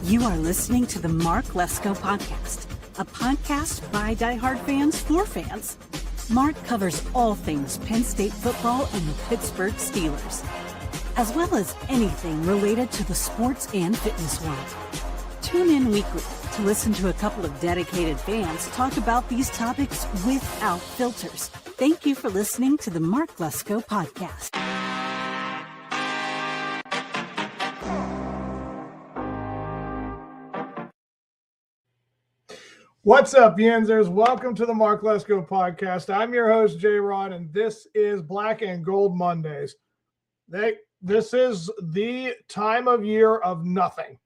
You are listening to the Mark Lesko Podcast, a podcast by diehard fans for fans. Mark covers all things Penn State football and the Pittsburgh Steelers, as well as anything related to the sports and fitness world. Tune in weekly to listen to a couple of dedicated fans talk about these topics without filters. Thank you for listening to the Mark Lesko Podcast. What's up, Yenzers? Welcome to the Mark Lesko Podcast. I'm your host, J-Rod, and this is Black and Gold Mondays. This is the time of year of nothing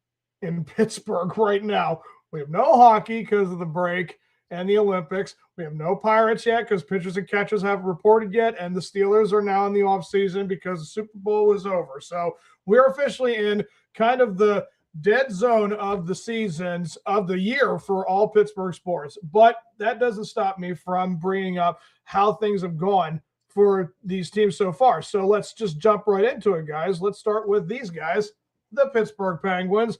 in Pittsburgh right now. We have no hockey because of the break and the Olympics. We have no Pirates yet because pitchers and catchers haven't reported yet, and the Steelers are now in the offseason because the Super Bowl was over. So we're officially in kind of the dead zone of the seasons of the year for all Pittsburgh sports. But that doesn't stop me from bringing up how things have gone for these teams so far. So let's just jump right into it, guys. Let's start with these guys, the Pittsburgh Penguins.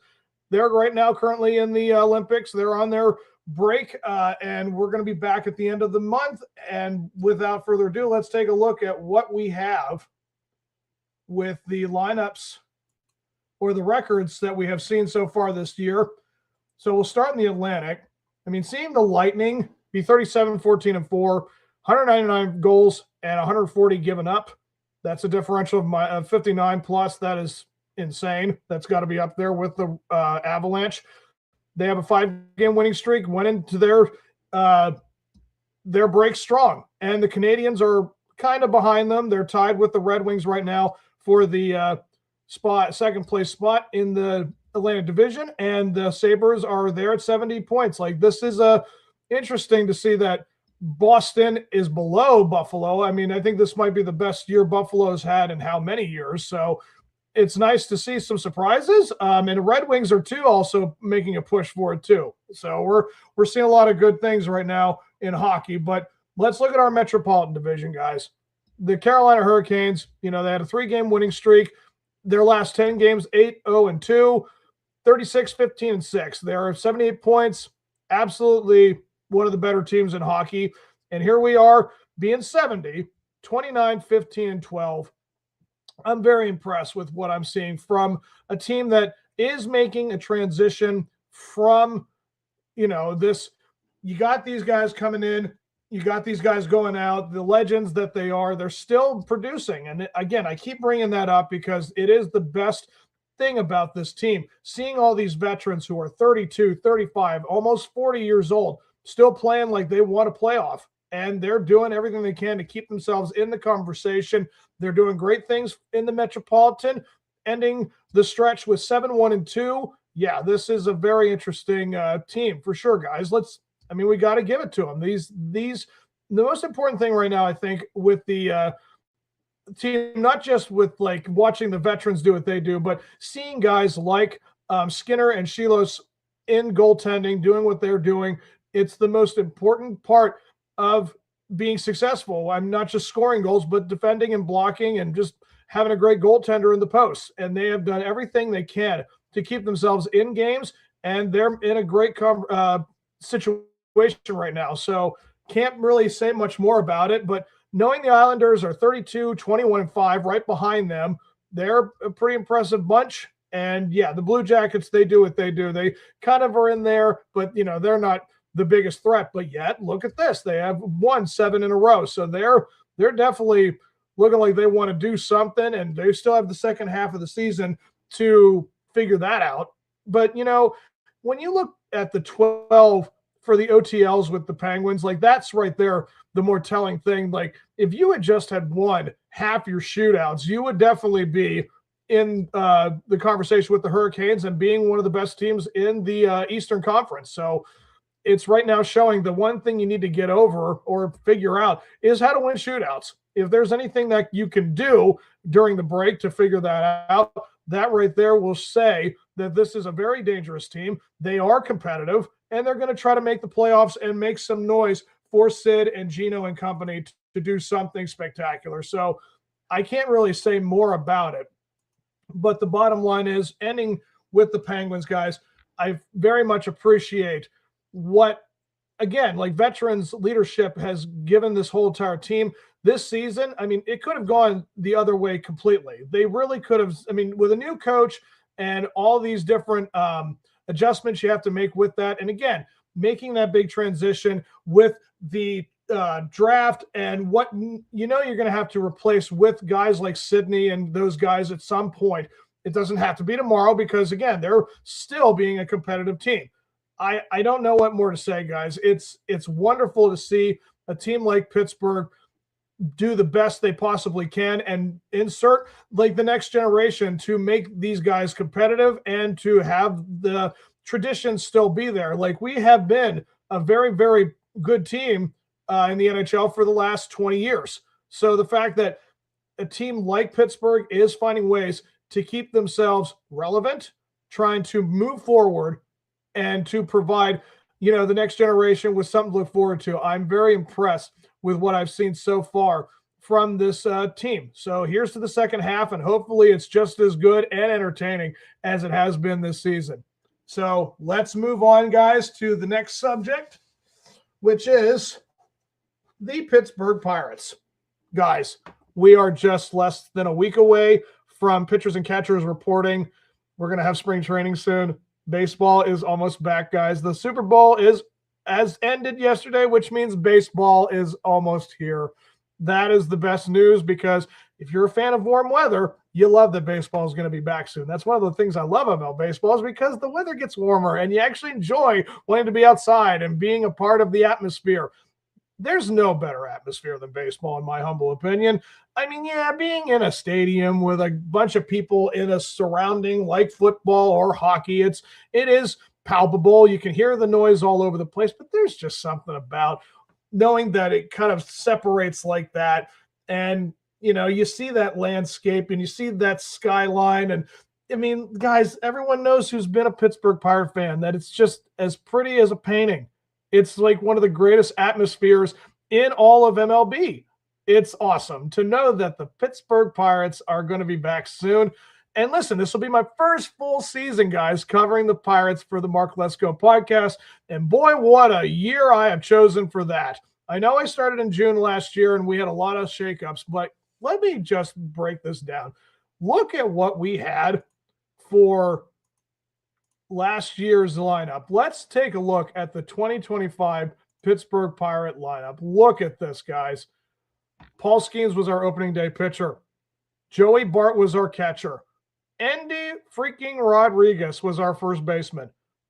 They're right now currently in the Olympics. They're on their break, and we're going to be back at the end of the month. And without further ado, let's take a look at what we have with the lineups or the records that we have seen so far this year. So we'll start in the Atlantic. I mean, seeing the Lightning be 37-14-4, 199 goals and 140 given up. That's a differential of 59 plus. That is insane. That's got to be up there with the Avalanche. They have a 5-game winning streak, went into their break strong. And the Canadians are kind of behind them. They're tied with the Red Wings right now for the second place spot in the Atlantic Division, and the Sabres are there at 70 points. Like, this is interesting to see that Boston is below Buffalo. I mean, I think this might be the best year Buffalo's had in how many years. So it's nice to see some surprises. And the Red Wings are too also making a push for it too. So we're seeing a lot of good things right now in hockey. But let's look at our Metropolitan Division, guys. The Carolina Hurricanes, they had a 3-game winning streak. Their last 10 games, 8-0-2, 36-15-6. They're 78 points, absolutely one of the better teams in hockey. And here we are being 70, 29-15-12. I'm very impressed with what I'm seeing from a team that is making a transition from, this. You got these guys coming in. You got these guys going out, the legends that they are, they're still producing. And again, I keep bringing that up because it is the best thing about this team. Seeing all these veterans who are 32, 35, almost 40 years old, still playing like they want a playoff. And they're doing everything they can to keep themselves in the conversation. They're doing great things in the Metropolitan, ending the stretch with 7-1-2. Yeah, this is a very interesting team for sure, guys. We got to give it to them. The most important thing right now, I think, with the team, not just with like watching the veterans do what they do, but seeing guys like Skinner and Shilos in goaltending, doing what they're doing. It's the most important part of being successful. I'm not just scoring goals, but defending and blocking and just having a great goaltender in the post. And they have done everything they can to keep themselves in games, and they're in a great situation right now. So can't really say much more about it, but knowing the Islanders are 32, 21-5 right behind them, they're a pretty impressive bunch. And yeah, the Blue Jackets, they do what they do. They kind of are in there, but they're not the biggest threat. But yet, look at this. They have won 7 in a row. So they're definitely looking like they want to do something, and they still have the second half of the season to figure that out. But when you look at the 12 for the OTLs with the Penguins, like, that's right there the more telling thing. Like, if you had just had won half your shootouts, you would definitely be in the conversation with the Hurricanes and being one of the best teams in the Eastern Conference. So it's right now showing the one thing you need to get over or figure out is how to win shootouts. If there's anything that you can do during the break to figure that out, that right there will say that this is a very dangerous team. They are competitive, and they're going to try to make the playoffs and make some noise for Sid and Gino and company to do something spectacular. So I can't really say more about it. But the bottom line is, ending with the Penguins, guys, I very much appreciate what, again, like veterans leadership has given this whole entire team this season. I mean, it could have gone the other way completely. They really could have. I mean, with a new coach and all these different adjustments you have to make with that. And again, making that big transition with the draft and what you're going to have to replace with guys like Sydney and those guys at some point. It doesn't have to be tomorrow because, again, they're still being a competitive team. I don't know what more to say, guys. It's wonderful to see a team like Pittsburgh do the best they possibly can and insert like the next generation to make these guys competitive and to have the traditions still be there. Like we have been a very, very good team in the NHL for the last 20 years. So the fact that a team like Pittsburgh is finding ways to keep themselves relevant, trying to move forward and to provide, the next generation with something to look forward to. I'm very impressed with what I've seen so far from this team. So here's to the second half, and hopefully it's just as good and entertaining as it has been this season. So let's move on, guys, to the next subject, which is the Pittsburgh Pirates. Guys, we are just less than a week away from pitchers and catchers reporting. We're going to have spring training soon. Baseball is almost back, guys. The Super Bowl has ended yesterday, which means baseball is almost here. That is the best news because if you're a fan of warm weather, you love that baseball is going to be back soon. That's one of the things I love about baseball is because the weather gets warmer and you actually enjoy wanting to be outside and being a part of the atmosphere. There's no better atmosphere than baseball, in my humble opinion. I mean, yeah, being in a stadium with a bunch of people in a surrounding like football or hockey, it is palpable. You can hear the noise all over the place, but there's just something about knowing that it kind of separates like that. And, you see that landscape and you see that skyline. And I mean, guys, everyone knows who's been a Pittsburgh Pirate fan that it's just as pretty as a painting. It's like one of the greatest atmospheres in all of MLB. It's awesome to know that the Pittsburgh Pirates are going to be back soon. And listen, this will be my first full season, guys, covering the Pirates for the Mark Lesko podcast. And boy, what a year I have chosen for that. I know I started in June last year and we had a lot of shakeups, but let me just break this down. Look at what we had for last year's lineup. Let's take a look at the 2025 Pittsburgh Pirate lineup. Look at this, guys. Paul Skeens was our opening day pitcher. Joey Bart was our catcher. Andy freaking Rodriguez was our first baseman.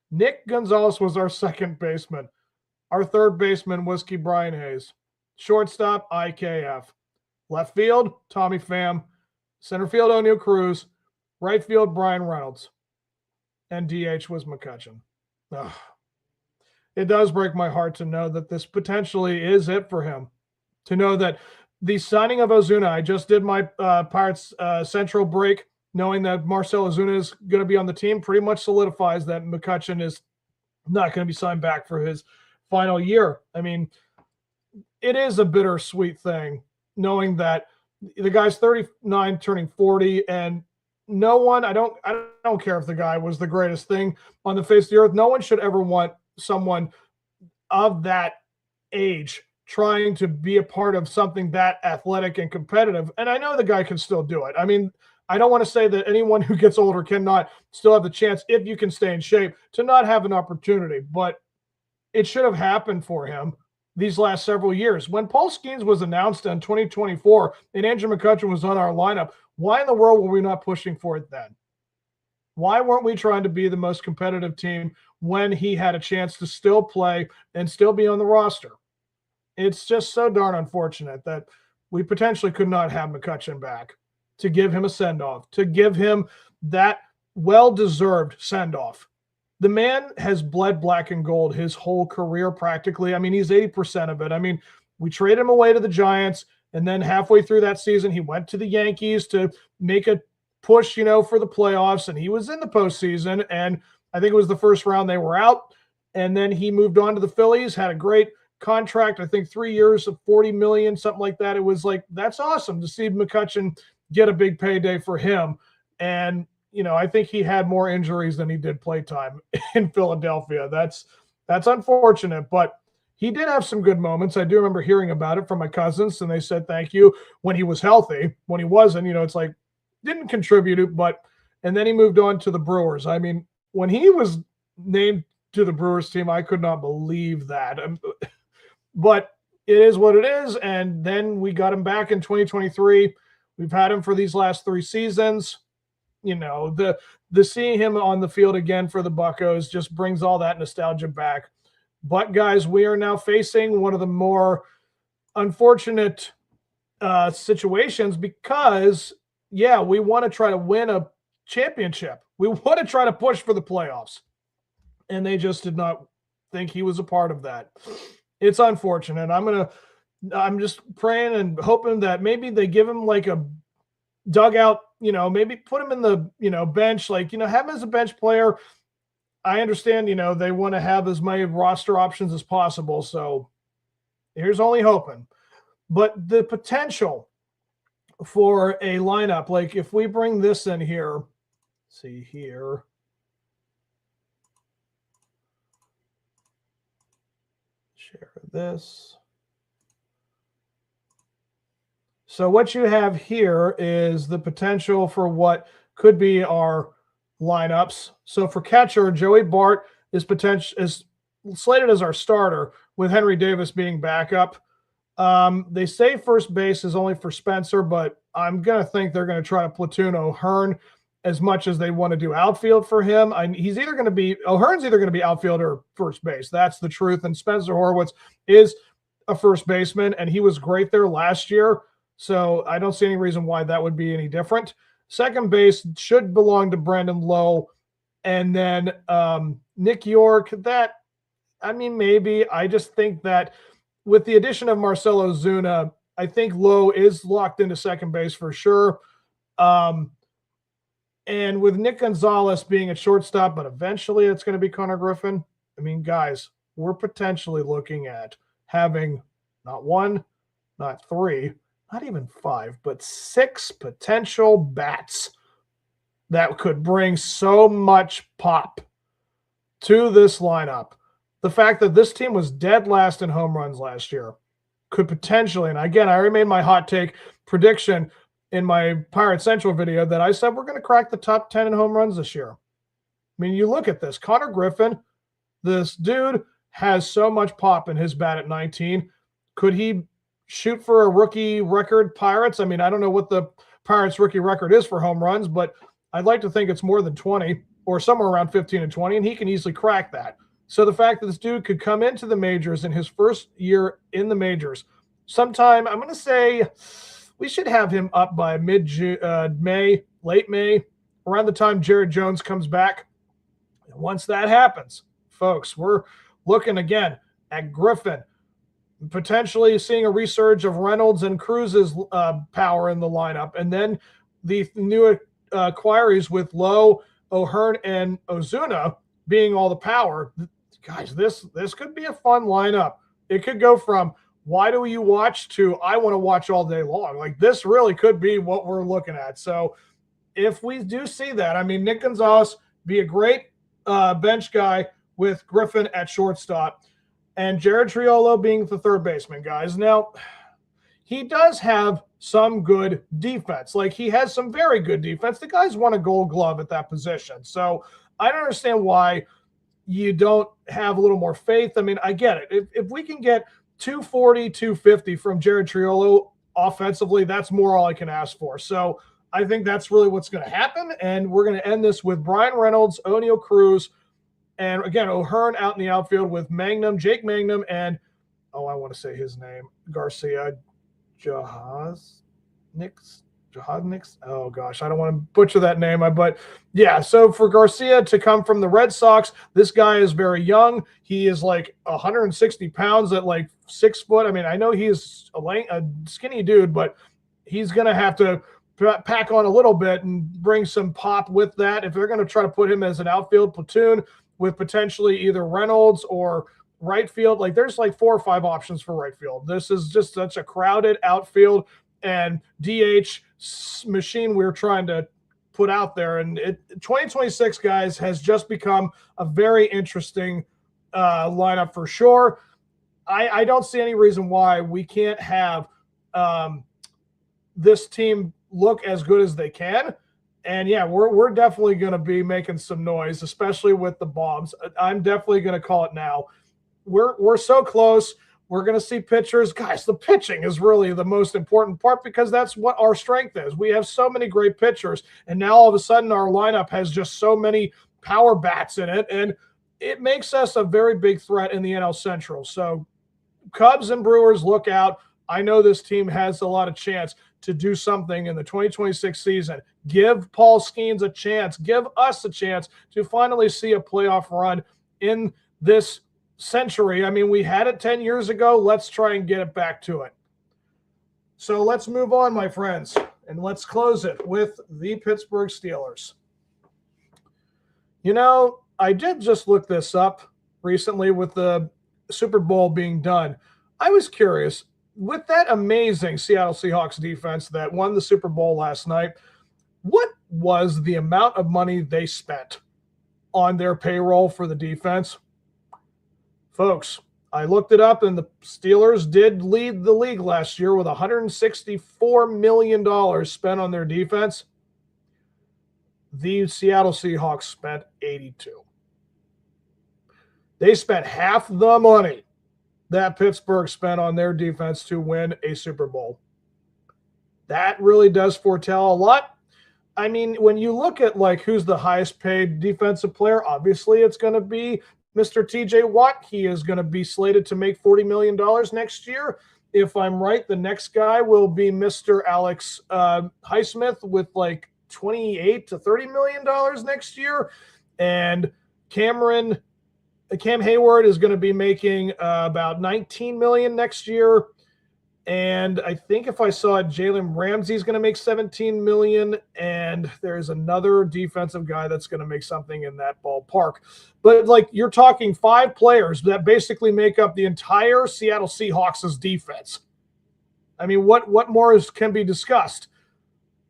Nick Gonzalez was our second baseman. Our third baseman was Brian Hayes. Shortstop, IKF. Left field, Tommy Pham. Center field, O'Neal Cruz. Right field, Brian Reynolds. And DH was McCutchen. Ugh. It does break my heart to know that this potentially is it for him. To know that the signing of Ozuna, I just did my Pirates Central break, knowing that Marcell Ozuna is going to be on the team, pretty much solidifies that McCutchen is not going to be signed back for his final year. I mean, it is a bittersweet thing, knowing that the guy's 39, turning 40, and no one, I don't care if the guy was the greatest thing on the face of the earth. No one should ever want someone of that age trying to be a part of something that athletic and competitive. And I know the guy can still do it. I mean, I don't want to say that anyone who gets older cannot still have the chance, if you can stay in shape, to not have an opportunity. But it should have happened for him these last several years. When Paul Skeens was announced in 2024 and Andrew McCutchen was on our lineup, why in the world were we not pushing for it then? Why weren't we trying to be the most competitive team when he had a chance to still play and still be on the roster? It's just so darn unfortunate that we potentially could not have McCutchen back to give him a send-off, to give him that well-deserved send-off. The man has bled black and gold his whole career practically. I mean, he's 80% of it. I mean, we traded him away to the Giants, and then halfway through that season, he went to the Yankees to make a push, for the playoffs, and he was in the postseason, and I think it was the first round they were out, and then he moved on to the Phillies, had a great contract, I think 3 years of $40 million, something like that. It was like, that's awesome to see McCutchen get a big payday for him. And I think he had more injuries than he did playtime in Philadelphia. That's unfortunate, but he did have some good moments. I do remember hearing about it from my cousins, and they said thank you when he was healthy. When he wasn't, it's like didn't contribute, but and then he moved on to the Brewers. I mean, when he was named to the Brewers team, I could not believe that. But it is what it is, and then we got him back in 2023. We've had him for these last 3 seasons. The seeing him on the field again for the Buccos just brings all that nostalgia back. But guys, we are now facing one of the more unfortunate situations because, we want to try to win a championship. We want to try to push for the playoffs. And they just did not think he was a part of that. It's unfortunate. I'm just praying and hoping that maybe they give him like a dugout, maybe put him in the, bench, like, have him as a bench player. I understand, they want to have as many roster options as possible. So here's only hoping. But the potential for a lineup, like if we bring this in here, see here. Share this. So what you have here is the potential for what could be our lineups. So for catcher, Joey Bart is slated as our starter, with Henry Davis being backup. They say first base is only for Spencer, but I'm going to think they're going to try to platoon O'Hearn as much as they want to do outfield for him. O'Hearn's either going to be outfield or first base. That's the truth. And Spencer Horwitz is a first baseman, and he was great there last year. So I don't see any reason why that would be any different. Second base should belong to Brandon Lowe. And then Nick York, maybe. I just think that with the addition of Marcell Ozuna, I think Lowe is locked into second base for sure. And with Nick Gonzalez being at shortstop, but eventually it's going to be Connor Griffin. Guys, we're potentially looking at having not 1, not 3, not even 5, but 6 potential bats that could bring so much pop to this lineup. The fact that this team was dead last in home runs last year could potentially, and again, I already made my hot take prediction in my Pirate Central video that I said we're going to crack the top 10 in home runs this year. You look at this. Connor Griffin, this dude has so much pop in his bat at 19. Could he shoot for a rookie record, Pirates? I don't know what the Pirates rookie record is for home runs, but I'd like to think it's more than 20 or somewhere around 15 and 20, and he can easily crack that. So the fact that this dude could come into the majors in his first year in the majors, sometime, I'm going to say we should have him up by mid-May, late May, around the time Jared Jones comes back. And once that happens, folks, we're looking again at Griffin, potentially seeing a resurge of Reynolds and Cruz's power in the lineup. And then the new inquiries with Lowe, O'Hearn, and Ozuna being all the power. Guys, this could be a fun lineup. It could go from why do you watch to I want to watch all day long. Like, this really could be what we're looking at. So if we do see that, Nick Gonzalez be a great bench guy with Griffin at shortstop and Jared Triolo being the third baseman, guys. Now, he does have some good defense. Like, he has some very good defense. The guy's won a Gold Glove at that position. So I don't understand why you don't have a little more faith. I get it. If we can get 240, 250 from Jared Triolo offensively, that's more all I can ask for. So I think that's really what's going to happen. And we're going to end this with Brian Reynolds, O'Neal Cruz, and again, O'Hearn out in the outfield with Jake Mangum, and, I want to say his name, Garcia, Jahazniks. Oh, gosh, I don't want to butcher that name. But, yeah, so for Garcia to come from the Red Sox, this guy is very young. He is like 160 pounds at like 6 foot. I know he's a skinny dude, but he's going to have to pack on a little bit and bring some pop with that. If they're going to try to put him as an outfield platoon with potentially either Reynolds or right field, like there's like 4 or 5 options for right field. This is just such a crowded outfield and DH machine we're trying to put out there. And 2026, guys, has just become a very interesting lineup for sure. I don't see any reason why we can't have this team look as good as they can. And yeah, we're definitely going to be making some noise, especially with the Bombs. I'm definitely going to call it now. We're so close. We're going to see pitchers. Guys, the pitching is really the most important part because that's what our strength is. We have so many great pitchers, and now all of a sudden our lineup has just so many power bats in it, and it makes us a very big threat in the NL Central. So Cubs and Brewers, look out. I know this team has a lot of chance to do something in the 2026 season. Give Paul Skeens a chance. Give us a chance to finally see a playoff run in this century. I mean, we had it 10 years ago. Let's try and get it back to it. So let's move on, my friends, and let's close it with the Pittsburgh Steelers. You know, I did just look this up recently with the Super Bowl being done. I was curious, with that amazing Seattle Seahawks defense that won the Super Bowl last night, what was the amount of money they spent on their payroll for the defense? Folks, I looked it up, and the Steelers did lead the league last year with $164 million spent on their defense. The Seattle Seahawks spent 82. They spent half the money that Pittsburgh spent on their defense to win a Super Bowl. That really does foretell a lot. I mean, when you look at like who's the highest paid defensive player, obviously it's going to be Mr. TJ Watt. He is going to be slated to make $40 million next year. If I'm right, the next guy will be Mr. Alex Highsmith with like $28 to $30 million next year. And Cam Hayward is going to be making about $19 million next year. And I think if I saw it, Jalen Ramsey is going to make $17 million. And there's another defensive guy that's going to make something in that ballpark. But like you're talking 5 players that basically make up the entire Seattle Seahawks' defense. I mean, what more can be discussed?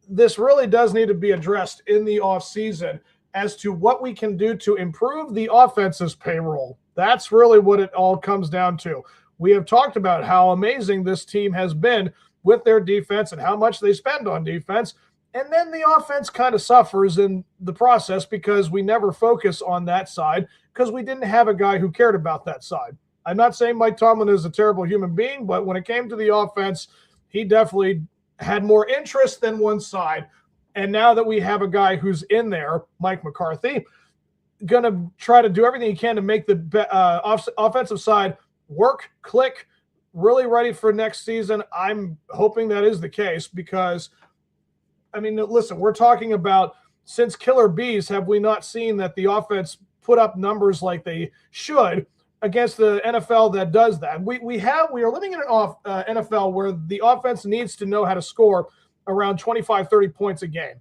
This really does need to be addressed in the offseason as to what we can do to improve the offense's payroll. That's really what it all comes down to. We have talked about how amazing this team has been with their defense and how much they spend on defense. And then the offense kind of suffers in the process because we never focus on that side because we didn't have a guy who cared about that side. I'm not saying Mike Tomlin is a terrible human being, but when it came to the offense, he definitely had more interest than one side. And now that we have a guy who's in there, Mike McCarthy, going to try to do everything he can to make the offensive side work, click, really ready for next season. I'm hoping that is the case because, I mean, listen, we're talking about since Killer Bees, have we not seen that the offense put up numbers like they should against the NFL that does that? We are living in an NFL where the offense needs to know how to score around 25, 30 points a game.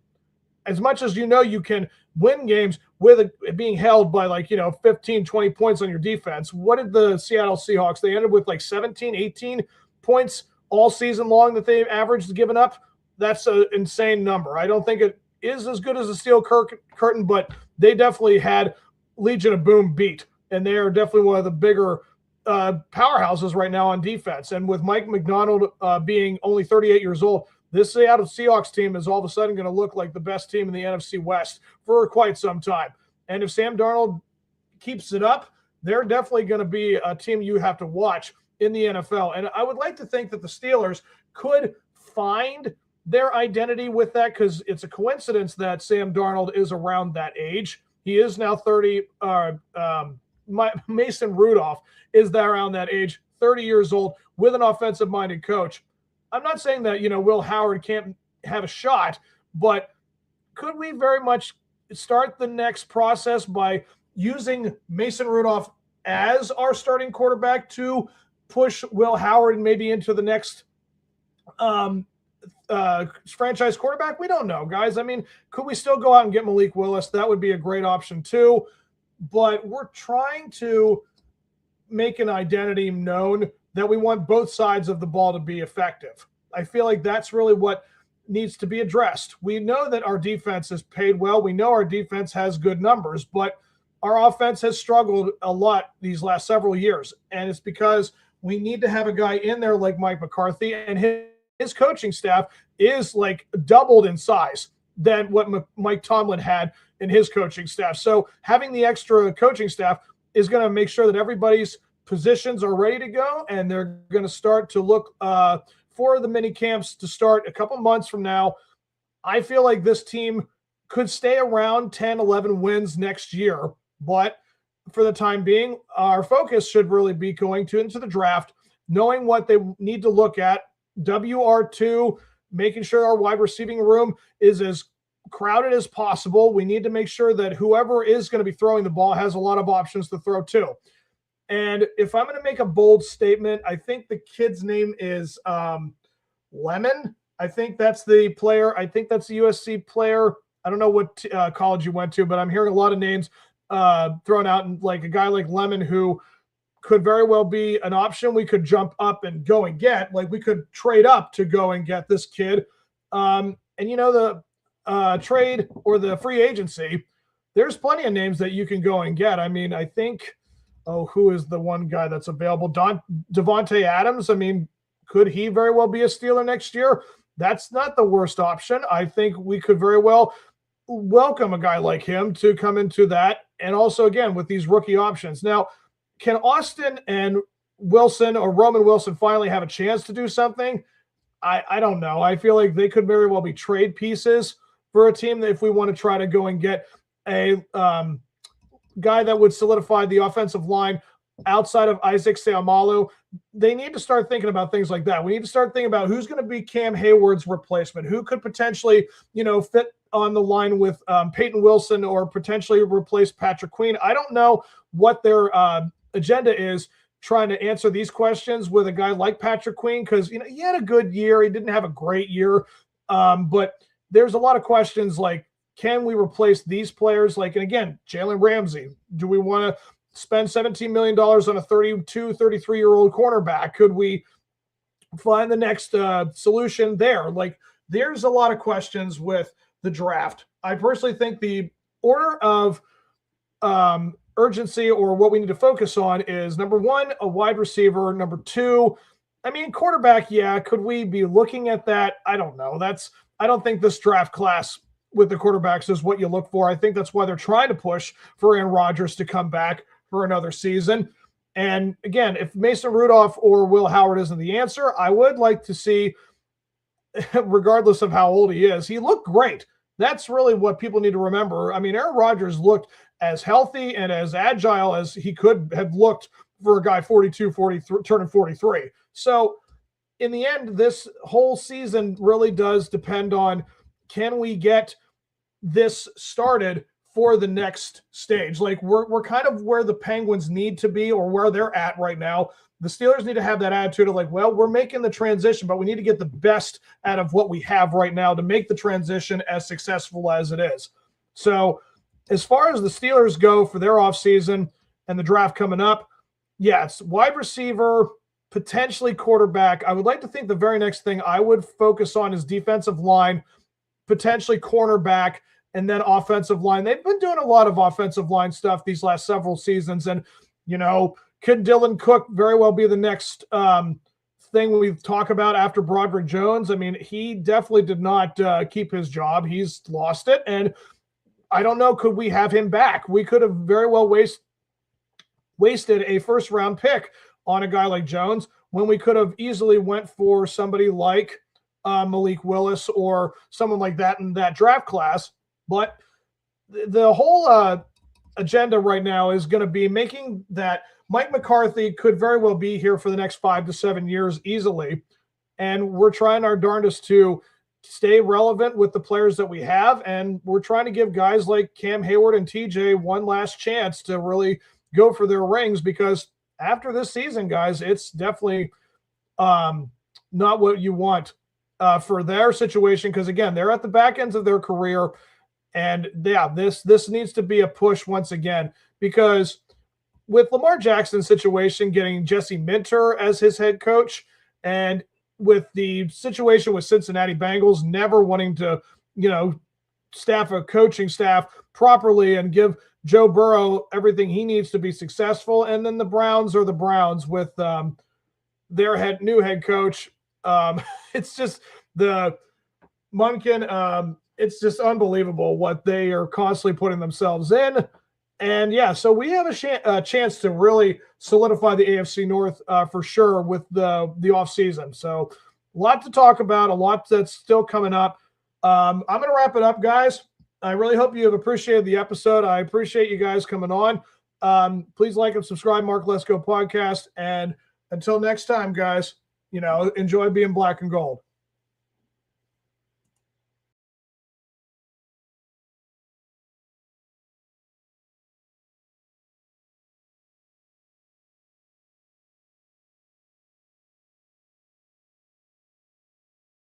As much as you can win games with it being held by 15, 20 points on your defense. What did the Seattle Seahawks? They ended with 17, 18 points all season long that they averaged giving up. That's an insane number. I don't think it is as good as the Steel Curtain, but they definitely had Legion of Boom beat. And they are definitely one of the bigger powerhouses right now on defense. And with Mike McDonald being only 38 years old, this Seattle Seahawks team is all of a sudden going to look like the best team in the NFC West for quite some time. And if Sam Darnold keeps it up, they're definitely going to be a team you have to watch in the NFL. And I would like to think that the Steelers could find their identity with that because it's a coincidence that Sam Darnold is around that age. He is now 30. Mason Rudolph is around that age, 30 years old, with an offensive-minded coach. I'm not saying that, Will Howard can't have a shot, but could we very much start the next process by using Mason Rudolph as our starting quarterback to push Will Howard maybe into the next franchise quarterback? We don't know, guys. I mean, could we still go out and get Malik Willis? That would be a great option too. But we're trying to make an identity known that we want both sides of the ball to be effective. I feel like that's really what needs to be addressed. We know that our defense is paid well. We know our defense has good numbers, but our offense has struggled a lot these last several years. And it's because we need to have a guy in there like Mike McCarthy, and his coaching staff is like doubled in size than what Mike Tomlin had in his coaching staff. So having the extra coaching staff is going to make sure that everybody's positions are ready to go, and they're going to start to look for the mini camps to start a couple months from now. I feel like this team could stay around 10, 11 wins next year, but for the time being, our focus should really be going into the draft, knowing what they need to look at, WR2, making sure our wide receiving room is as crowded as possible. We need to make sure that whoever is going to be throwing the ball has a lot of options to throw to. And if I'm going to make a bold statement, I think the kid's name is Lemon. I think that's the player. I think that's the USC player. I don't know what college you went to, but I'm hearing a lot of names thrown out, and like a guy like Lemon who could very well be an option we could jump up and go and get. Like we could trade up to go and get this kid. And the trade or the free agency, there's plenty of names that you can go and get. I mean, I think, who is the one guy that's available? Devontae Adams. I mean, could he very well be a Steeler next year? That's not the worst option. I think we could very well welcome a guy like him to come into that. And also, again, with these rookie options. Now, can Austin and Wilson or Roman Wilson finally have a chance to do something? I don't know. I feel like they could very well be trade pieces for a team that if we want to try to go and get a guy that would solidify the offensive line outside of Isaac Seumalo. They need to start thinking about things like that. We need to start thinking about who's going to be Cam Hayward's replacement, who could potentially, fit on the line with Peyton Wilson or potentially replace Patrick Queen. I don't know what their agenda is trying to answer these questions with a guy like Patrick Queen, because he had a good year. He didn't have a great year, but there's a lot of questions like, can we replace these players? Like, and again, Jalen Ramsey, do we want to spend $17 million on a 32, 33-year-old cornerback? Could we find the next solution there? Like, there's a lot of questions with the draft. I personally think the order of urgency or what we need to focus on is, number one, a wide receiver. Number two, quarterback. Yeah. Could we be looking at that? I don't know. I don't think this draft class with the quarterbacks is what you look for. I think that's why they're trying to push for Aaron Rodgers to come back for another season. And again, if Mason Rudolph or Will Howard isn't the answer, I would like to see, regardless of how old he is, he looked great. That's really what people need to remember. Aaron Rodgers looked as healthy and as agile as he could have looked for a guy 42, 43, turning 43. So in the end, this whole season really does depend on, can we get this started for the next stage? Like we're kind of where the Penguins need to be, or where they're at right now. The Steelers need to have that attitude of like, well, we're making the transition, but we need to get the best out of what we have right now to make the transition as successful as it is. So as far as the Steelers go for their offseason and the draft coming up, yes, wide receiver, potentially quarterback. I would like to think the very next thing I would focus on is defensive line, potentially cornerback, and then offensive line. They've been doing a lot of offensive line stuff these last several seasons. And, could Dylan Cook very well be the next thing we talk about after Broderick Jones? He definitely did not keep his job. He's lost it. And I don't know, could we have him back? We could have very well wasted a first-round pick on a guy like Jones when we could have easily went for somebody like Malik Willis or someone like that in that draft class. But the whole agenda right now is going to be making that Mike McCarthy could very well be here for the next 5 to 7 years easily. And we're trying our darndest to stay relevant with the players that we have. And we're trying to give guys like Cam Hayward and TJ one last chance to really go for their rings, because after this season, guys, it's definitely not what you want for their situation. Because again, they're at the back ends of their career. And yeah, this needs to be a push once again, because with Lamar Jackson's situation, getting Jesse Minter as his head coach, and with the situation with Cincinnati Bengals never wanting to, staff a coaching staff properly and give Joe Burrow everything he needs to be successful. And then the Browns are the Browns with their new head coach. It's just the Munkin. It's just unbelievable what they are constantly putting themselves in. And yeah, so we have a chance to really solidify the AFC North for sure with the offseason. So a lot to talk about, a lot that's still coming up. I'm going to wrap it up, guys. I really hope you have appreciated the episode. I appreciate you guys coming on. Please like and subscribe, Mark Lesko Podcast. And until next time, guys, enjoy being black and gold.